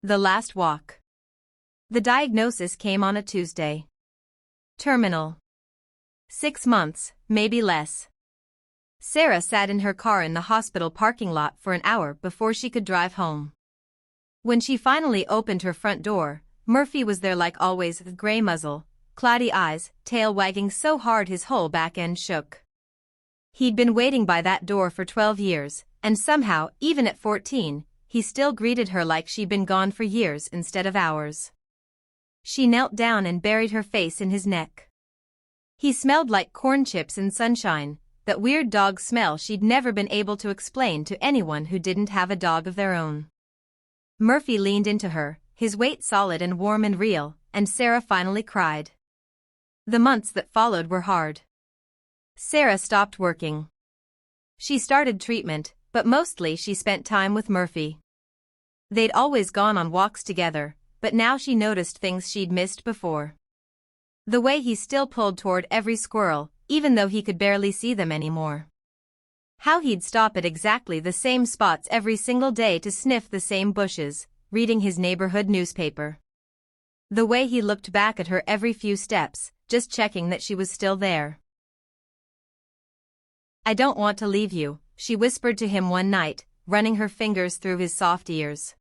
The last walk. The diagnosis came on a Tuesday. Terminal. 6 months, maybe less. Sarah sat in her car in the hospital parking lot for an hour before she could drive home. When she finally opened her front door, Murphy was there like always with gray muzzle, cloudy eyes, tail wagging so hard his whole back end shook. He'd been waiting by that door for 12 years, and somehow, even at 14, he still greeted her like she'd been gone for years instead of hours. She knelt down and buried her face in his neck. He smelled like corn chips in sunshine, that weird dog smell she'd never been able to explain to anyone who didn't have a dog of their own. Murphy leaned into her, his weight solid and warm and real, and Sarah finally cried. The months that followed were hard. Sarah stopped working. She started treatment, but mostly she spent time with Murphy. They'd always gone on walks together, but now she noticed things she'd missed before. The way he still pulled toward every squirrel, even though he could barely see them anymore. How he'd stop at exactly the same spots every single day to sniff the same bushes, reading his neighborhood newspaper. The way he looked back at her every few steps, just checking that she was still there. "I don't want to leave you," she whispered to him one night, running her fingers through his soft ears.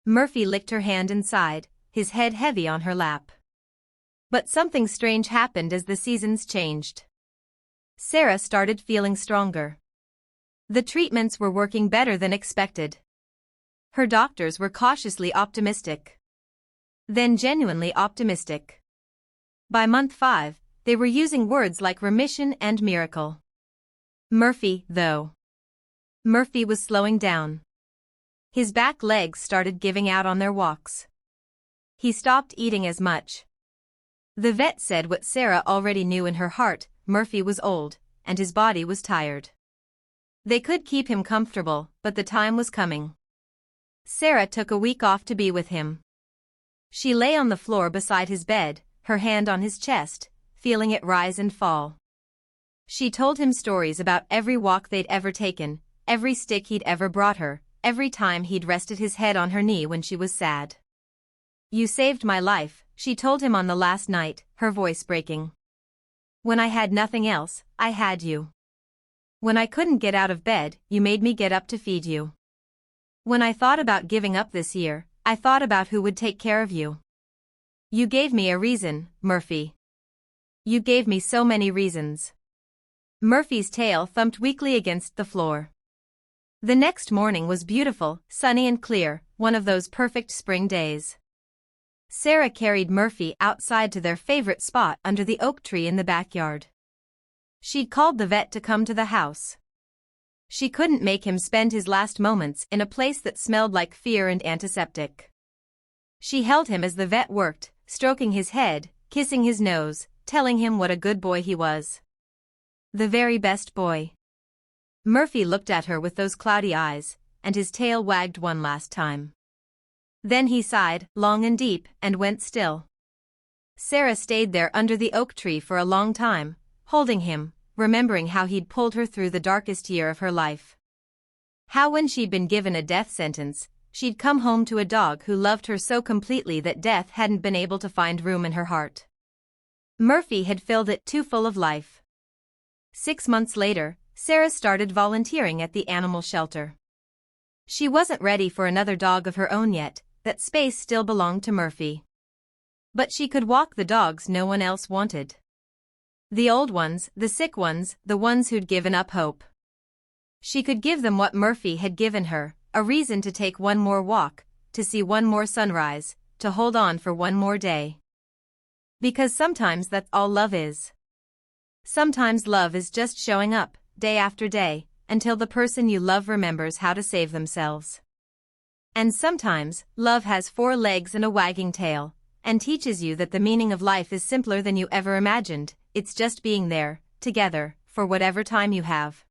Murphy licked her hand and sighed, his head heavy on her lap. But something strange happened as the seasons changed. Sarah started feeling stronger. The treatments were working better than expected. Her doctors were cautiously optimistic. Then genuinely optimistic. By month 5, they were using words like remission and miracle. Murphy, though. Murphy was slowing down. His back legs started giving out on their walks. He stopped eating as much. The vet said what Sarah already knew in her heart, Murphy was old, and his body was tired. They could keep him comfortable, but the time was coming. Sarah took a week off to be with him. She lay on the floor beside his bed, her hand on his chest, feeling it rise and fall. She told him stories about every walk they'd ever taken, every stick he'd ever brought her, every time he'd rested his head on her knee when she was sad. "You saved my life," she told him on the last night, her voice breaking. "When I had nothing else, I had you. When I couldn't get out of bed, you made me get up to feed you. When I thought about giving up this year, I thought about who would take care of you. You gave me a reason, Murphy. You gave me so many reasons." Murphy's tail thumped weakly against the floor. The next morning was beautiful, sunny and clear, one of those perfect spring days. Sarah carried Murphy outside to their favorite spot under the oak tree in the backyard. She'd called the vet to come to the house. She couldn't make him spend his last moments in a place that smelled like fear and antiseptic. She held him as the vet worked, stroking his head, kissing his nose, telling him what a good boy he was. The very best boy. Murphy looked at her with those cloudy eyes, and his tail wagged one last time. Then he sighed, long and deep, and went still. Sarah stayed there under the oak tree for a long time, holding him, remembering how he'd pulled her through the darkest year of her life. How when she'd been given a death sentence, she'd come home to a dog who loved her so completely that death hadn't been able to find room in her heart. Murphy had filled it too full of life. 6 months later, Sarah started volunteering at the animal shelter. She wasn't ready for another dog of her own yet, that space still belonged to Murphy. But she could walk the dogs no one else wanted. The old ones, the sick ones, the ones who'd given up hope. She could give them what Murphy had given her, a reason to take one more walk, to see one more sunrise, to hold on for one more day. Because sometimes that's all love is. Sometimes love is just showing up, day after day, until the person you love remembers how to save themselves. And sometimes, love has 4 legs and a wagging tail, and teaches you that the meaning of life is simpler than you ever imagined. It's just being there, together, for whatever time you have.